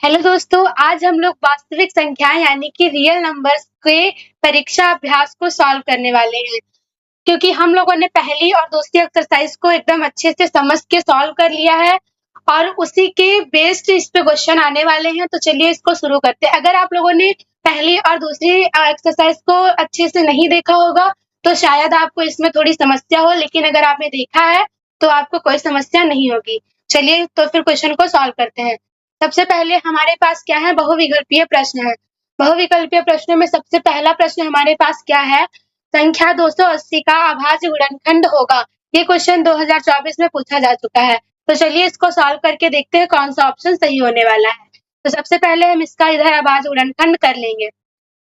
Hello दोस्तों, आज हम लोग वास्तविक संख्याएं यानी कि रियल नंबर्स के परीक्षा अभ्यास को सॉल्व करने वाले हैं। क्योंकि हम लोगों ने पहली और दूसरी एक्सरसाइज को एकदम अच्छे से समझ के सॉल्व कर लिया है और उसी के बेस्ड इस पे क्वेश्चन आने वाले हैं। तो चलिए इसको शुरू करते हैं। अगर आप लोगों ने पहली और दूसरी एक्सरसाइज को अच्छे से नहीं देखा होगा तो शायद आपको इसमें थोड़ी समस्या हो, लेकिन अगर आपने देखा है तो आपको कोई समस्या नहीं होगी। चलिए तो फिर क्वेश्चन को सॉल्व करते हैं। सबसे पहले हमारे पास क्या है, बहुविकल्पीय प्रश्न है। बहुविकल्पीय प्रश्नों में सबसे पहला प्रश्न हमारे पास क्या है, संख्या 280 का अभाज्य गुणनखंड होगा। ये क्वेश्चन 2024 में पूछा जा चुका है। तो चलिए इसको सॉल्व करके देखते हैं कौन सा ऑप्शन सही होने वाला है। तो सबसे पहले हम इसका इधर अभाज्य गुणनखंड कर लेंगे।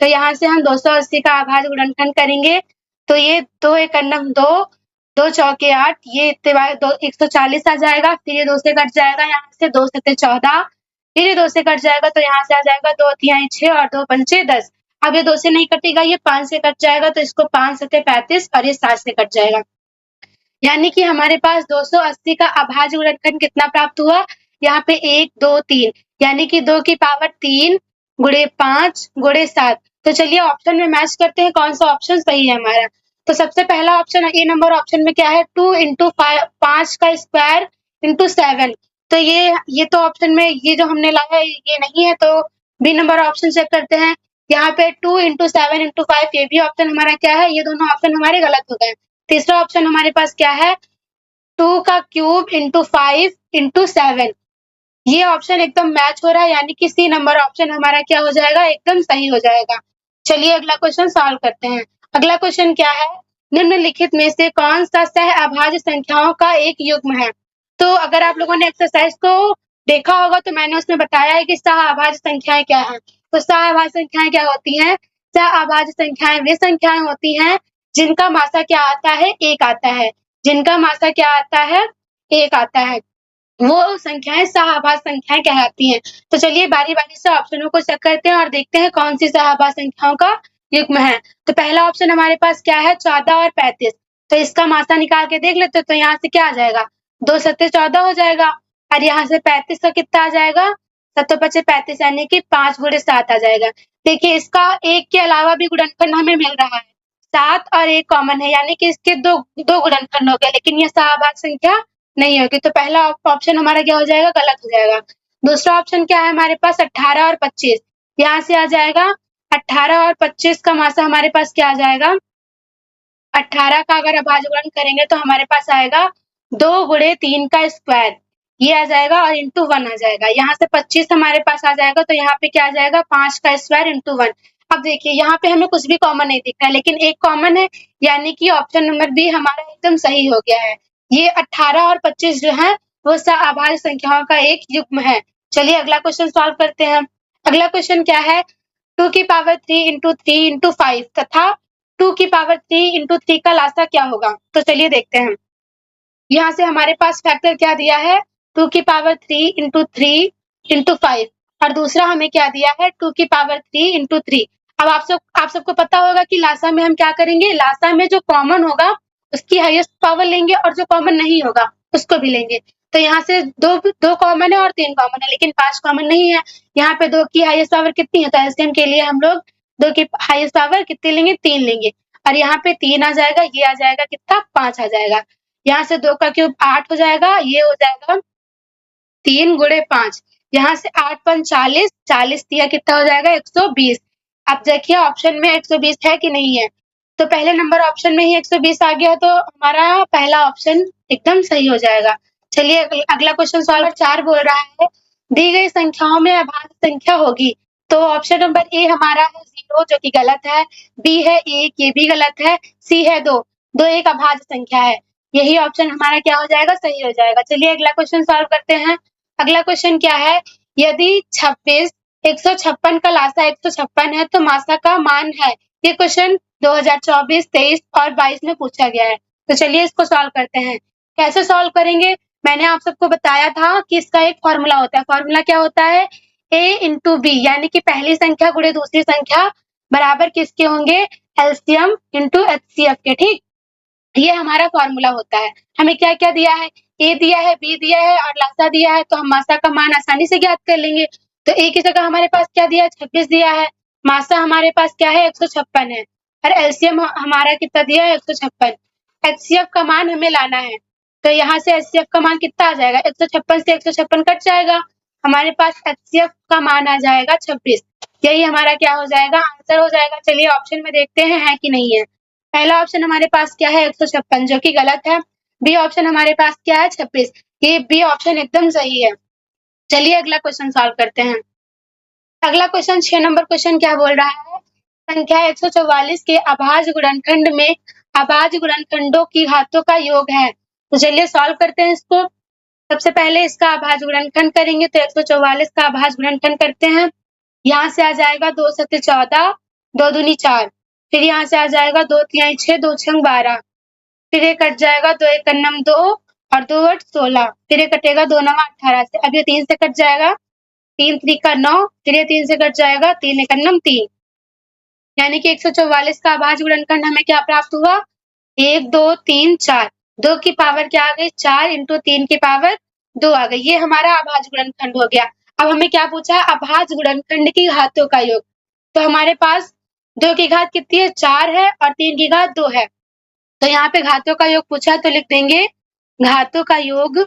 तो यहाँ से हम 280 का अभाज्य गुणनखंड करेंगे। तो ये 2 एक अन्नम 2, 2 चौके 8, ये 140 आ जाएगा। फिर ये 2 से कट जाएगा, यहाँ से 2 सत्ते 14, फिर ये 2 से कट जाएगा तो यहाँ से आ जाएगा 2 तिहाई 6 और 2 पंचे 10। अब ये 2 से नहीं कटेगा, ये 5 से कट जाएगा तो इसको 5 सत्ते 35 और ये 7 से कट जाएगा। यानी कि हमारे पास 280 का अभाज्य गुणनखंड कितना प्राप्त हुआ, यहाँ पे 1 2 3 यानी कि 2 की पावर 3 गुणे 5 गुणे 7। तो चलिए ऑप्शन में मैच करते हैं कौन सा ऑप्शन सही है हमारा। तो सबसे पहला ऑप्शन ए नंबर ऑप्शन में क्या है, 2 इंटू 5 का स्क्वायर इंटू 7। तो ये तो ऑप्शन में ये जो हमने लाया है ये नहीं है, तो बी नंबर ऑप्शन चेक करते हैं। यहाँ पे 2 इंटू 7 इंटू 5 ये भी ऑप्शन हमारा क्या है, ये दोनों ऑप्शन हमारे गलत हो गए। तीसरा ऑप्शन हमारे पास क्या है, 2 का क्यूब इंटू 5 इंटू 7। ये ऑप्शन एकदम मैच हो रहा है, यानी कि सी नंबर ऑप्शन हमारा क्या हो जाएगा, एकदम सही हो जाएगा। चलिए अगला क्वेश्चन सॉल्व करते हैं। अगला क्वेश्चन क्या है, निम्नलिखित में से कौन सा सह अभाज्य संख्याओं का एक युग्म है। तो अगर आप लोगों ने एक्सरसाइज को देखा होगा तो मैंने उसमें बताया है कि सह अभाज्य संख्याएं क्या है। तो सह अभाज्य संख्याएं क्या होती हैं, सह अभाज्य संख्याएं वे संख्याएं होती हैं जिनका मासा क्या आता है, एक आता है। जिनका मासा क्या आता है, एक आता है, वो संख्याएं सहआभाज्य संख्याएं कहलाती हैं। तो चलिए बारी-बारी से ऑप्शनों को चेक करते हैं और देखते हैं कौन सी सहआभाज्य संख्याओं का युग्म है। तो पहला ऑप्शन हमारे पास क्या है, 14 और 35। तो इसका मासा निकाल के देख लेते हैं। तो यहाँ से क्या आ जाएगा, 2 सत्ते 14 हो जाएगा और यहाँ से 35 का कितना आ जाएगा, 7 पचे 35 यानी कि 5 गुणे 7 आ जाएगा। देखिए इसका एक के अलावा भी गुणनखंड हमें मिल रहा है, 7 और 1 कॉमन है, यानी कि इसके दो गुणनखंड हो गए, लेकिन ये सहआभाज्य संख्या नहीं होगी। तो पहला ऑप्शन हमारा क्या हो जाएगा, गलत हो जाएगा। दूसरा ऑप्शन क्या है हमारे पास, 18 और 25। यहाँ से आ जाएगा 18 और 25 का मासा हमारे पास क्या आ जाएगा, 18 का अगर अभाज्य गुणन करेंगे तो हमारे पास आएगा 2 गुणे 3 का स्क्वायर, ये आ जाएगा और इंटू 1 आ जाएगा। यहाँ से 25 हमारे पास आ जाएगा तो यहाँ पे क्या आ जाएगा, 5 का स्क्वायर इंटू 1। अब देखिए यहाँ पे हमें कुछ भी कॉमन नहीं दिख रहा है, लेकिन एक कॉमन है, यानी कि ऑप्शन नंबर बी हमारा एकदम सही हो गया है। ये 18 और 25 जो है वो अभाज्य संख्याओं का एक युग्म है। चलिए अगला क्वेश्चन सॉल्व करते हैं। अगला क्वेश्चन क्या है, 2 की पावर 3 इंटू 3 इंटू 5 तथा 2 की पावर 3 इंटू 3 का लासा क्या होगा। तो चलिए देखते हैं। यहाँ से हमारे पास फैक्टर क्या दिया है, 2 की पावर 3 इंटू 3 इंटू 5 और दूसरा हमें क्या दिया है, 2 की पावर 3 इंटू 3। अब आप सबको पता होगा कि लासा में हम क्या करेंगे, लासा में जो कॉमन होगा उसकी हाईएस्ट पावर लेंगे और जो कॉमन नहीं होगा उसको भी लेंगे। तो यहाँ से दो कॉमन है और 3 कॉमन है, लेकिन 5 कॉमन नहीं है। यहाँ पे 2 की हाईएस्ट पावर कितनी है, तो एलसीएम के लिए हम लोग 2 की हाईएस्ट पावर कितनी लेंगे, 3 लेंगे और यहाँ पे 3 आ जाएगा, ये आ जाएगा कितना, 5 आ जाएगा। यहाँ से 2 का क्यूब 8 हो जाएगा, ये हो जाएगा 3 गुणे 5। यहाँ से 8 पंच 40, 40 दिया कितना हो जाएगा, 120। अब देखिए ऑप्शन में 120 है कि नहीं है। तो पहले नंबर ऑप्शन में ही 120 आ गया, तो हमारा पहला ऑप्शन एकदम सही हो जाएगा। चलिए अगला क्वेश्चन सॉल्व 4 बोल रहा है, दी गई संख्याओं में अभाज्य संख्या होगी। तो ऑप्शन नंबर ए हमारा है 0 जो कि गलत है, बी है 1 ये भी गलत है, सी है 2, 2 एक अभाज्य संख्या है। यही ऑप्शन हमारा क्या हो जाएगा, सही हो जाएगा। चलिए अगला क्वेश्चन सॉल्व करते हैं। अगला क्वेश्चन क्या है, यदि 26 156 का लासा 156 है तो मासा का मान है। ये क्वेश्चन 2024, 23 और 22 में पूछा गया है। तो चलिए इसको सॉल्व करते हैं। कैसे सॉल्व करेंगे, मैंने आप सबको बताया था कि इसका एक फॉर्मूला होता है। फॉर्मूला क्या होता है, a इंटू बी, यानी कि पहली संख्या गुणे दूसरी संख्या बराबर किसके होंगे, एलसीएम इंटू एचसीएफ के। ठीक, ये हमारा फॉर्मूला होता है। हमें क्या क्या दिया है, ए दिया है, बी दिया है और लासा दिया है, तो हम मासा का मान आसानी से ज्ञात कर लेंगे। तो ए की जगह हमारे पास क्या दिया है, 26 दिया है। मासा हमारे पास क्या है, 156 है, और एलसीएम हमारा कितना दिया है, 156। एचसीएफ का मान हमें लाना है, तो यहाँ से एचसीएफ का मान कितना आ जाएगा, 156 से 156 कट जाएगा, हमारे पास एचसीएफ का मान आ जाएगा 26। यही हमारा क्या हो जाएगा, आंसर हो जाएगा। चलिए ऑप्शन में देखते हैं है कि नहीं है। पहला ऑप्शन हमारे पास क्या है, 156, जो कि गलत है। बी ऑप्शन हमारे पास क्या है, 26। ये बी ऑप्शन एकदम सही है। चलिए अगला क्वेश्चन सॉल्व करते हैं। अगला क्वेश्चन 6 नंबर क्वेश्चन क्या बोल रहा है, संख्या 144 के अभाज्य गुणनखंड में अभाज्य गुणनखंडों की घातों का योग है। तो चलिए सॉल्व करते हैं इसको। सबसे पहले इसका अभाज्य गुणनखंड करेंगे, तो 144 का अभाज्य गुणनखंड करते हैं। यहाँ से आ जाएगा 2 सत्ते 14, 2 दूनी 4, फिर यहाँ से आ जाएगा 2 तिहाई 6, 2 छंग 12, फिर ये कट जाएगा 2 एक नम 2 और 2 8 16, फिर ये कटेगा 2 नवा 18 से। अब ये 3 से कट जाएगा, 3 3 9, फिर ये 3 से कट जाएगा, 3 एक नम 3, यानी कि 144 का अभाज्य गुणनखंड हमें क्या प्राप्त हुआ, 1 2 3 4, 2 की पावर क्या आ गई, 4 इंटू 3 की पावर 2 आ गई। ये हमारा अभाज्य गुणनखंड हो गया। अब हमें क्या पूछा है, अभाज्य गुणनखंड की घातों का योग। तो हमारे पास 2 की घात कितनी है, 4 है, और 3 की घात 2 है। तो यहाँ पे घातों का योग पूछा, तो लिख देंगे घातों का योग,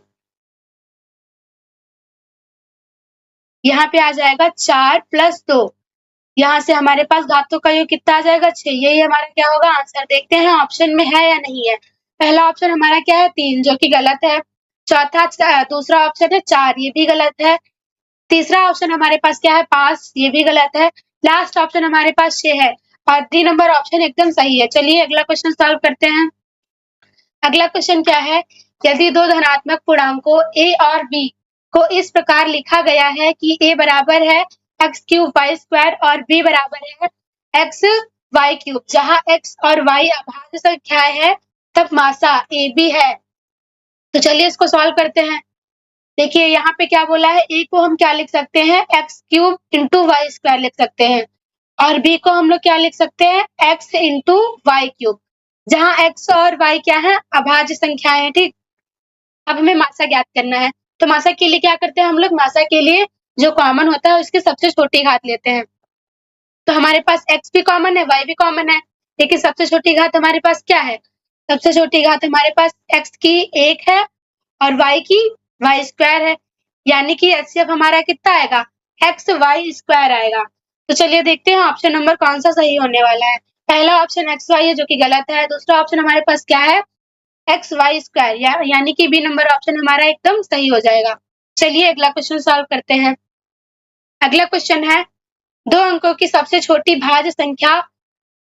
यहाँ पे आ जाएगा 4 + 2। यहाँ से हमारे पास घातों का योग कितना आ जाएगा, 6। यही हमारा क्या होगा, आंसर। देखते हैं ऑप्शन में है या नहीं है। पहला ऑप्शन हमारा क्या है, 3, जो कि गलत है। दूसरा ऑप्शन है 4, ये भी गलत है। तीसरा ऑप्शन हमारे पास क्या है, 5, ये भी गलत है। लास्ट ऑप्शन हमारे पास 6 है, और 3 नंबर ऑप्शन एकदम सही है। चलिए अगला क्वेश्चन सॉल्व करते हैं। अगला क्वेश्चन क्या है, यदि दो धनात्मक पूर्णांकों a और b को इस प्रकार लिखा गया है कि a बराबर है x³ y² और b बराबर है xy³, जहां x और y अभाज्य संख्याएं हैं, तब मासा ab है। तो चलिए इसको सॉल्व करते हैं। देखिए यहाँ पे क्या बोला है, a को हम क्या लिख सकते हैं, x³ × y² लिख सकते हैं, और b को हम लोग क्या लिख सकते हैं, x × y³, जहां x और y क्या है, अभाज्य संख्याएं हैं। ठीक, अब हमें मासा ज्ञात करना है। तो मासा के लिए क्या करते हैं हम लोग, मासा के लिए जो कॉमन होता है उसकी सबसे छोटी घात लेते हैं। तो हमारे पास x भी कॉमन है, y भी कॉमन है, लेकिन सबसे छोटी घात हमारे पास क्या है, सबसे छोटी घात हमारे पास x की 1 है और y की y² है, यानी कि एचसीएफ हमारा कितना आएगा, xy² आएगा। तो चलिए देखते हैं ऑप्शन नंबर कौन सा सही होने वाला है। पहला ऑप्शन xy है, जो कि गलत है। दूसरा ऑप्शन हमारे पास क्या है, xy², यानी कि बी नंबर ऑप्शन हमारा एकदम सही हो जाएगा। चलिए अगला क्वेश्चन सॉल्व करते हैं। अगला क्वेश्चन है, 2 अंकों की सबसे छोटी भाज्य संख्या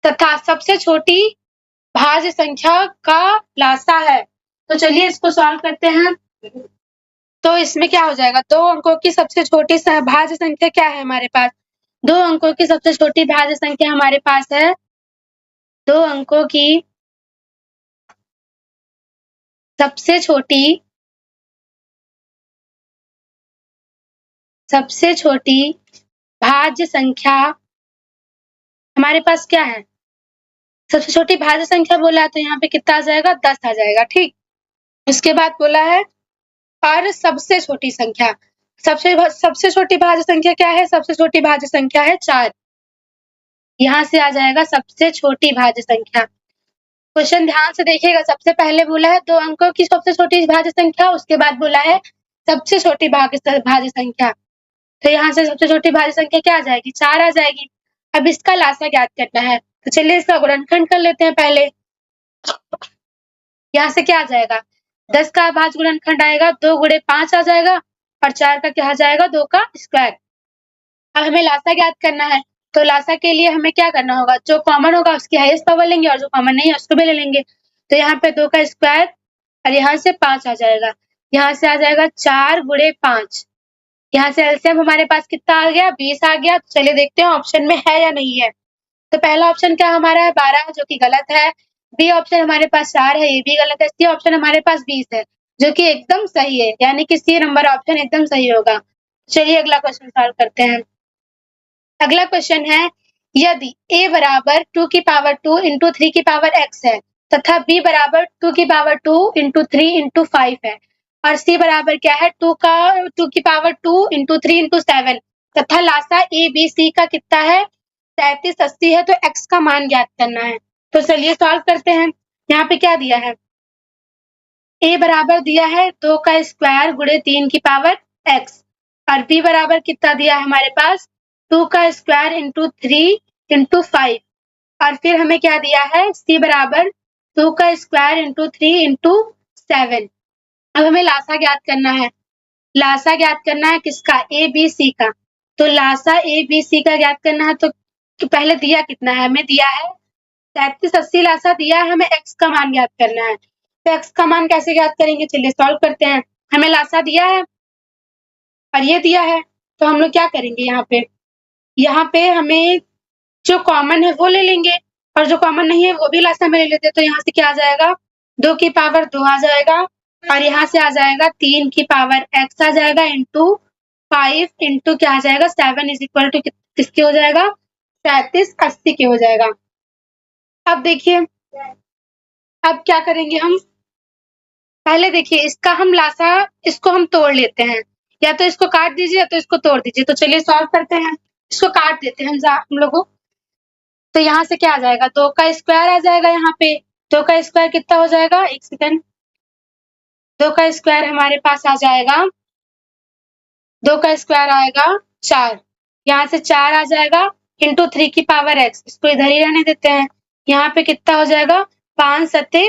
तथा सबसे छोटी भाज्य संख्या का लासा है। तो चलिए इसको सॉल्व करते हैं। तो इसमें क्या हो जाएगा, 2 अंकों की सबसे छोटी भाज्य संख्या क्या है हमारे पास, 2 अंकों की सबसे छोटी भाज्य संख्या हमारे पास है, 2 अंकों की सबसे छोटी भाज्य संख्या हमारे पास क्या है, सबसे छोटी भाज्य संख्या बोला है, तो यहाँ पे कितना आ जाएगा, 10 आ जाएगा। ठीक, उसके बाद बोला है और सबसे छोटी संख्या, सबसे छोटी भाज्य संख्या क्या है, सबसे छोटी भाज्य संख्या है 4। यहाँ से आ जाएगा सबसे छोटी भाज्य संख्या। क्वेश्चन ध्यान से देखिएगा, सबसे पहले बोला है 2 अंकों की सबसे छोटी भाज्य संख्या, उसके बाद बोला है सबसे छोटी भाज्य संख्या। तो यहाँ से सबसे छोटी भाज्य संख्या क्या आ जाएगी, 4 आ जाएगी। अब इसका लासा ज्ञात करना है, तो चलिए इसका गुणनखंड कर लेते हैं पहले। यहाँ से क्या आ जाएगा, 10 का अभाज्य गुणनखंड आएगा, 2 × 5 आ जाएगा, और 4 का क्या आ जाएगा, 2 का स्क्वायर। अब हमें लासा ज्ञात करना है, तो लासा के लिए हमें क्या करना होगा, जो कॉमन होगा उसकी हाईएस्ट पावर लेंगे, और जो कॉमन नहीं है उसको भी ले लेंगे। तो यहाँ पे 2 का स्क्वायर और यहाँ से 5 आ जाएगा, यहाँ से आ जाएगा 4 × 5। यहाँ से एलसीएम हमारे पास कितना आ गया, 20 आ गया। चलिए देखते हैं ऑप्शन में है या नहीं है। तो पहला ऑप्शन क्या हमारा है, 12, जो कि गलत है। बी ऑप्शन हमारे पास 4 है, ये भी गलत है। सी ऑप्शन हमारे पास 20 है, जो कि एकदम सही है, यानी कि सी नंबर ऑप्शन एकदम सही होगा। चलिए अगला क्वेश्चन सॉल्व करते हैं। अगला क्वेश्चन है, यदि a बराबर 2 की पावर 2 × 3 की पावर x है, तथा b बराबर 2 की पावर 2 × 3 × 5 है, और c बराबर क्या है, 2 की पावर 2 × 3 × 7 तथा लासा ABC का कितना है 3780 है, तो x का मान ज्ञात करना है। तो चलिए सॉल्व करते हैं। यहाँ पे क्या दिया है, a बराबर दिया है 2 का स्क्वायर गुणे 3 की पावर x, और b बराबर कितना दिया है हमारे पास 2 का स्क्वायर इंटू 3 इंटू 5, और फिर हमें क्या दिया है c बराबर 2 का स्क्वायर इंटू 3 इंटू 7। अब हमें लासा ज्ञात करना है। लासा ज्ञात करना है किसका, ए बी सी का। तो लासा ए बी सी का ज्ञात करना है, तो पहले दिया कितना है, हमें दिया है 3780 लासा दिया है, हमें x का मान ज्ञात करना है। तो x का मान कैसे ज्ञात करेंगे, चलिए सॉल्व करते हैं। हमें लासा दिया है और ये दिया है, तो हम लोग क्या करेंगे, यहाँ पे हमें जो कॉमन है वो ले लेंगे, और जो कॉमन नहीं है वो भी लासा में ले लेते हैं। तो यहाँ से क्या आ जाएगा 2 की पावर 2 आ जाएगा, और यहाँ से आ जाएगा 3 की पावर x आ जाएगा इंटू 5 इंटू क्या आ जाएगा 7 इज इक्वल टू किसके हो जाएगा 3780 के हो जाएगा। अब देखिए, अब क्या करेंगे हम, पहले देखिए इसका हम लासा, इसको हम तोड़ लेते हैं, या तो इसको काट दीजिए या तो इसको तोड़ दीजिए। तो चलिए सॉल्व करते हैं, इसको काट देते हैं हम लोगों। तो यहाँ से क्या आ जाएगा 2 का स्क्वायर आ जाएगा, यहाँ पे 2 का स्क्वायर कितना हो जाएगा, एक सेकंड, 2 का स्क्वायर हमारे पास आ जाएगा, 2 का स्क्वायर आएगा 4, यहाँ से 4 आ जाएगा इंटू 3 की पावर x, इसको इधर ही रहने देते हैं। यहाँ पे कितना हो जाएगा 5 सत्ते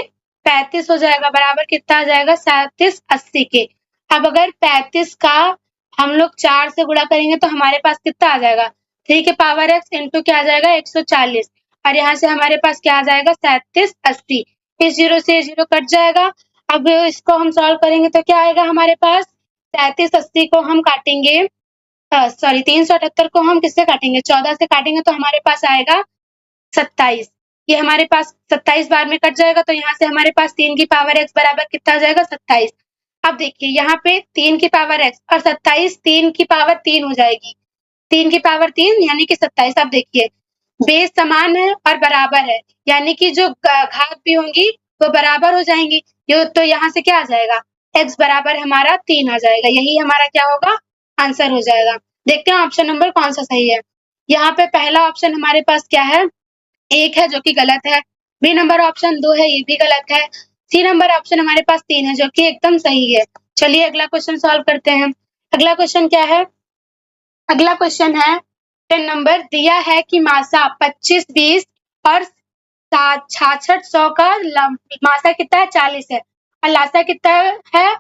35 हो जाएगा, बराबर कितना आ जाएगा 3780 के। अब अगर 35 का हम लोग 4 से गुणा करेंगे तो हमारे पास कितना आ जाएगा 3 के पावर x इंटू क्या आ जाएगा 140, और यहाँ से हमारे पास क्या आ जाएगा 3780। इस जीरो से जीरो कट जाएगा। अब इसको हम सॉल्व करेंगे तो क्या आएगा हमारे पास 3780 को हम काटेंगे, सॉरी 378 को हम किससे काटेंगे 14 से काटेंगे, तो हमारे पास आएगा 27। ये हमारे पास 27 बार में कट जाएगा, तो यहाँ से हमारे पास 3 की पावर x बराबर कितना आ जाएगा 27। अब देखिए यहाँ पे 3 की पावर x और 27 3 की पावर 3 हो जाएगी, 3 की पावर 3 यानी कि 27। अब देखिए बेस समान है और बराबर है, यानी कि जो घात भी होंगी वो बराबर हो जाएंगी। तो यहाँ से क्या आ जाएगा x बराबर हमारा 3 आ जाएगा, यही हमारा क्या होगा आंसर हो जाएगा। देखते हैं ऑप्शन नंबर कौन सा सही है। यहाँ पे पहला ऑप्शन हमारे पास क्या है 1 है जो कि गलत है, बी नंबर ऑप्शन 2 है ये भी गलत है, सी नंबर ऑप्शन हमारे पास 3 है जो कि एकदम सही है। चलिए अगला क्वेश्चन सॉल्व करते हैं। अगला क्वेश्चन क्या है, अगला क्वेश्चन है 10 नंबर, दिया है कि मासा 25 20 और 6600 का मासा कितना है 40 है, और लासा कितना है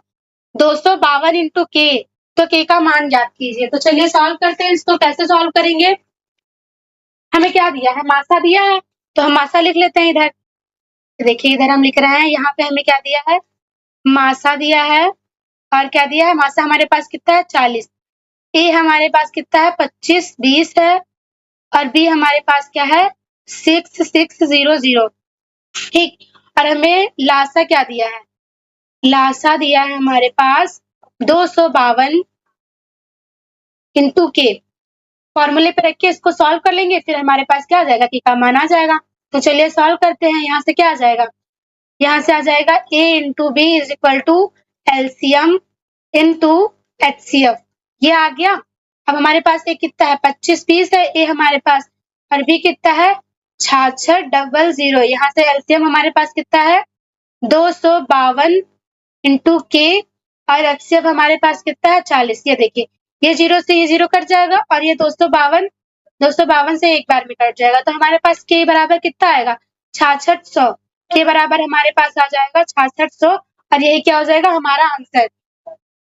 252 इंटू के, तो के का मान ज्ञात कीजिए। तो चलिए सॉल्व करते हैं, इसको कैसे सॉल्व करेंगे, हमें क्या दिया है मासा दिया है, तो हम मासा लिख लेते हैं इधर। देखिए इधर हम लिख रहे हैं, यहाँ पे हमें क्या दिया है मासा दिया है, और क्या दिया है मासा हमारे पास कितना है 40, ए हमारे पास कितना है 25 20 है, और बी हमारे पास क्या है 6600, ठीक। और हमें लासा क्या दिया है, लासा दिया है हमारे पास 252 इंटू के। फॉर्मूले पे रख के इसको सॉल्व कर लेंगे, फिर हमारे पास क्या आ जाएगा के का मान आ जाएगा। तो चलिए सॉल्व करते हैं। यहाँ से क्या आ जाएगा, यहाँ से आ जाएगा a into B is equal to LCM into HCF, ये आ गया। अब हमारे पास ए कितना है 25 20 है ए हमारे पास, और बी कितना है 6600, यहाँ से एलसीएम हमारे पास कितना है 252 इंटू के, और एचसीएफ हमारे पास कितना है 40। ये देखिए ये जीरो से ये जीरो कट जाएगा, और ये 252 से एक बार में कट जाएगा, तो हमारे पास के बराबर कितना आएगा 6600, के बराबर हमारे पास आ जाएगा 6600, और यही क्या हो जाएगा हमारा आंसर।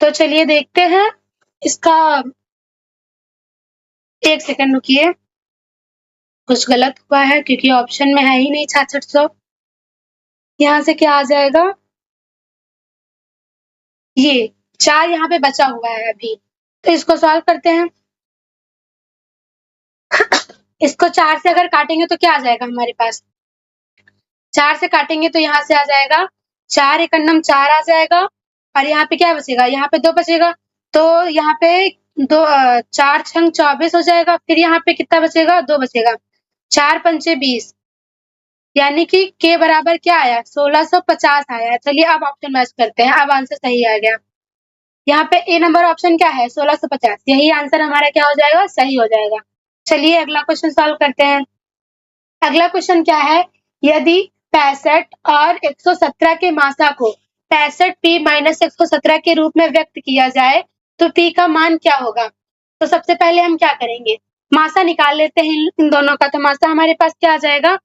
तो चलिए देखते हैं इसका, एक सेकंड रुकिए, कुछ गलत हुआ है क्योंकि ऑप्शन में है ही नहीं 6600। यहाँ से क्या आ जाएगा, ये 4 यहाँ पे बचा हुआ है अभी, तो इसको सॉल्व करते हैं। इसको 4 से अगर काटेंगे तो क्या आ जाएगा हमारे पास, 4 से काटेंगे तो यहाँ से आ जाएगा 4 एकन्नम 4 आ जाएगा, और यहाँ पे क्या बचेगा, यहाँ पे 2 बचेगा, तो यहाँ पे 4 छंग 24 हो जाएगा, फिर यहाँ पे कितना बचेगा 2 बचेगा, 4 पंचे 20, यानी कि के बराबर क्या आया 1650 आया। चलिए अब ऑप्शन मैच करते हैं, अब आंसर सही आ गया। यहाँ पे ए नंबर ऑप्शन क्या है 1650, यही आंसर हमारा क्या हो जाएगा, सही हो जाएगा। चलिए अगला क्वेश्चन सॉल्व करते हैं। अगला क्वेश्चन क्या है, यदि 65 और 117 के मासा को 65 p माइनस 117 के रूप में व्यक्त किया जाए तो p का मान क्या होगा। तो सबसे पहले हम क्या करेंगे, मासा निकाल लेते हैं इन दोनों का। तो मासा हमारे पास क्या आ जाएगा,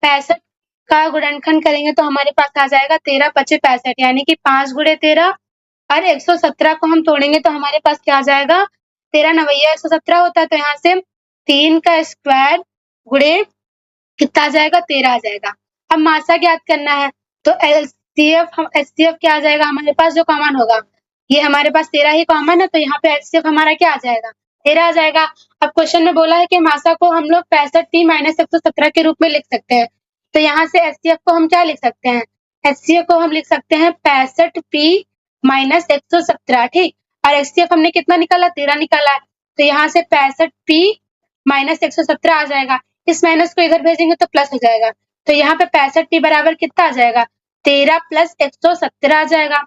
65 का गुणनखंड करेंगे तो हमारे पास आ जाएगा 13 पचे 65, यानी कि 5 गुणे 13, और 117 को हम तोड़ेंगे तो हमारे पास क्या आ जाएगा, 13 नवैया 117 होता है। तो यहाँ से 3 का स्क्वायर गुणे कितना आ जाएगा, 13 आ जाएगा। अब मासा ज्ञात करना है तो एचसीएफ क्या आ जाएगा हमारे पास, जो कॉमन होगा, ये हमारे पास 13 ही कॉमन है, तो यहाँ पे एचसीएफ हमारा क्या आ जाएगा, 13 आ जाएगा। अब क्वेश्चन में बोला है कि मासा को हम लोग 65 p माइनस 117 के रूप में लिख सकते हैं। तो यहाँ से एचसीएफ को हम क्या लिख सकते हैं, एचसीएफ को हम लिख सकते हैं 65 p माइनस 117, ठीक। और एचसीएफ हमने कितना निकाला, 13 निकाला है। तो यहाँ से 65 p माइनस 117 आ जाएगा। इस माइनस को इधर भेजेंगे तो प्लस हो जाएगा। तो यहाँ पे 65 p बराबर कितना आ जाएगा, 13 प्लस 117 आ जाएगा।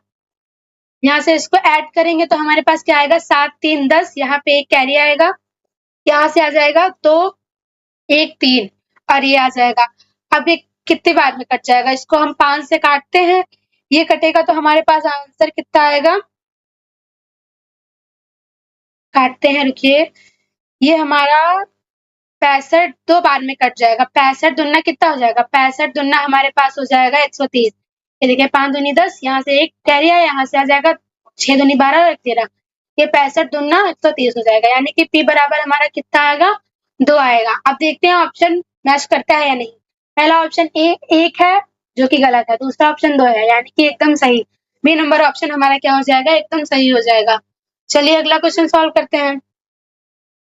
यहाँ से इसको ऐड करेंगे तो हमारे पास क्या आएगा, 7 3 10, यहाँ पे एक कैरी आएगा, यहाँ से आ जाएगा तो 1 3, और ये आ जाएगा। अब ये कितनी बार में कट जाएगा, इसको हम 5 से काटते हैं, ये कटेगा तो हमारे पास आंसर कितना आएगा, काटते हैं, रुकिए, ये हमारा 65 2 बार में कट जाएगा। 65 दुना कितना हो जाएगा, 65 दुना हमारे पास हो जाएगा 130। ये देखिए 5 दूनी 10, यहाँ से एक कैरी है, यहाँ से आ जाएगा 6 दूनी 12 और 13, ये 65 दुना 130 हो जाएगा, यानी कि p बराबर हमारा कितना आएगा, 2 आएगा। अब देखते हैं ऑप्शन मैच करता है या नहीं। पहला ऑप्शन ए 1 है जो कि गलत है, दूसरा ऑप्शन 2 है, यानी कि एकदम सही। बी नंबर ऑप्शन हमारा क्या हो जाएगा, एकदम सही हो जाएगा। चलिए अगला क्वेश्चन सॉल्व करते हैं।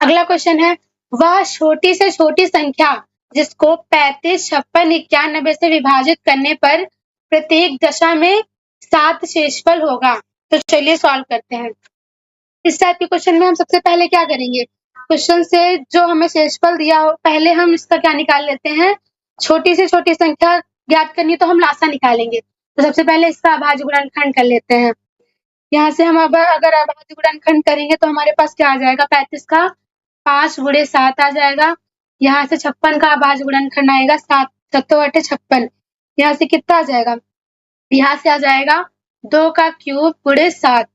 अगला क्वेश्चन है, वह छोटी से छोटी संख्या जिसको 35, 56, 91 से विभाजित करने पर प्रत्येक दशा में 7 शेषफल होगा। तो चलिए सॉल्व करते हैं। इस टाइप के क्वेश्चन में हम सबसे पहले क्या करेंगे, क्वेश्चन से जो हमें शेषफल दिया हो पहले हम इसका क्या निकाल लेते हैं, छोटी से छोटी संख्या ज्ञात करनी तो हम लासा निकालेंगे। तो सबसे पहले इसका अभाज्य गुणनखंड कर लेते हैं। यहाँ से हम अब अगर अभाज्य गुणनखंड करेंगे तो हमारे पास क्या आ जाएगा, 35 का 5 गुणे 7 आ जाएगा। यहाँ से 56 का अभाज्य गुणनखंड आएगा 7 7 बटे 56, यहाँ से कितना आ जाएगा, यहाँ से आ जाएगा 2 का क्यूब गुणे 7,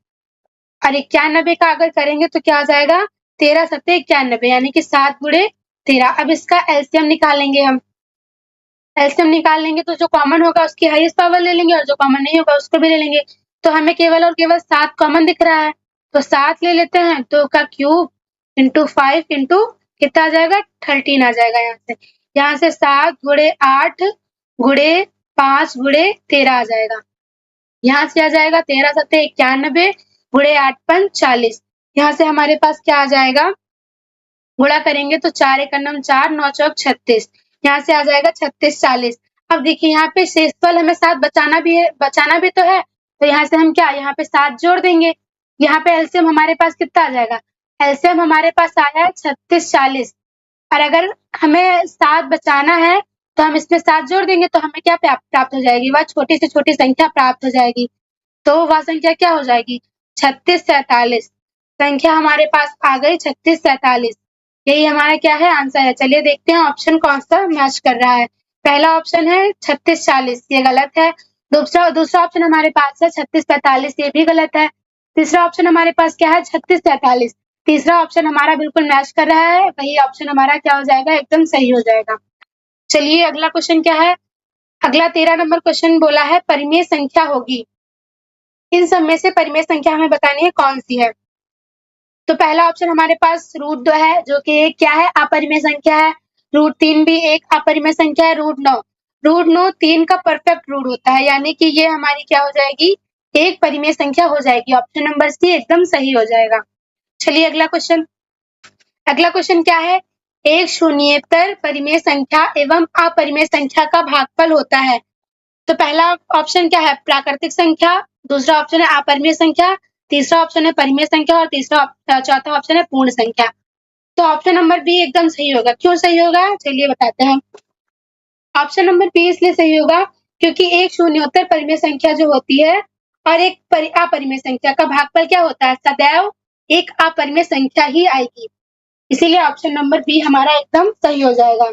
और 91 का अगर करेंगे तो क्या आ जाएगा, 13 सत्ते 91, यानी कि 7 गुणे 13। अब इसका एलसीएम निकालेंगे हम, एलसीएम निकाल लेंगे तो जो कॉमन होगा उसकी हाईएस्ट पावर ले लेंगे और जो कॉमन नहीं होगा उसको भी ले लेंगे। तो हमें केवल और केवल 7 कॉमन दिख रहा है, तो 7 ले लेते हैं, 2 का क्यूब इंटू 5 इंटू कितना आ जाएगा, 13 आ जाएगा। यहाँ से 7 गुणे 8 गुणे 5 गुणे 13 आ जाएगा। यहाँ से आ जाएगा 13 सत्ते 91 गुणे 8 पंच 40, यहाँ से हमारे पास क्या आ जाएगा, गुणा करेंगे तो 4 एक 4, 9 चौक 36, यहाँ से आ जाएगा 36 40। अब देखिए यहाँ पे शेषफल हमें 7 बचाना भी है, बचाना भी तो है, तो यहाँ से हम क्या, यहाँ पे 7 जोड़ देंगे। यहाँ पे एलसीएम हमारे पास कितना आ जाएगा, एलसीएम हमारे पास आया है 36 40, और अगर हमें 7 बचाना है तो हम इसमें 7 जोड़ देंगे तो हमें क्या प्राप्त हो जाएगी, वह छोटी से छोटी संख्या प्राप्त हो जाएगी। तो वह संख्या क्या हो जाएगी, 36 47, संख्या हमारे पास आ गई 36 47, यही हमारा क्या है, आंसर है। चलिए देखते हैं ऑप्शन कौन सा मैच कर रहा है। पहला ऑप्शन है 36 40, ये गलत है। दूसरा ऑप्शन हमारे पास है 36 45, ये भी गलत है। तीसरा ऑप्शन हमारे पास क्या है, 36 43, तीसरा ऑप्शन हमारा बिल्कुल मैच कर रहा है, वही ऑप्शन हमारा क्या हो जाएगा, एकदम सही हो जाएगा। चलिए अगला क्वेश्चन क्या है, अगला 13 नंबर क्वेश्चन बोला है परिमेय संख्या होगी, इन सब में से परिमेय संख्या हमें बतानी है कौन सी है। तो पहला ऑप्शन हमारे पास √2 है जो कि क्या है, अपरिमेय संख्या है। √3 भी एक अपरिमेय संख्या है। √9 3 का परफेक्ट रूट होता है, यानी कि ये हमारी क्या हो जाएगी, एक परिमेय संख्या हो जाएगी। ऑप्शन नंबर सी एकदम सही हो जाएगा। चलिए अगला क्वेश्चन क्या है, एक शून्येतर परिमेय संख्या एवं अपरिमेय संख्या का भागफल होता है। तो पहला ऑप्शन क्या है, प्राकृतिक संख्या, दूसरा ऑप्शन है अपरिमेय संख्या, तीसरा ऑप्शन है परिमेय संख्या, और चौथा ऑप्शन है पूर्ण संख्या। तो ऑप्शन नंबर बी एकदम सही होगा। क्यों सही होगा, चलिए बताते हैं। ऑप्शन नंबर बी इसलिए सही होगा क्योंकि एक शून्योत्तर परिमेय संख्या जो होती है और एक अपरिमेय संख्या का भागफल क्या होता है? सदैव एक अपरिमेय संख्या ही आएगी। इसीलिए ऑप्शन नंबर बी हमारा एकदम सही हो जाएगा।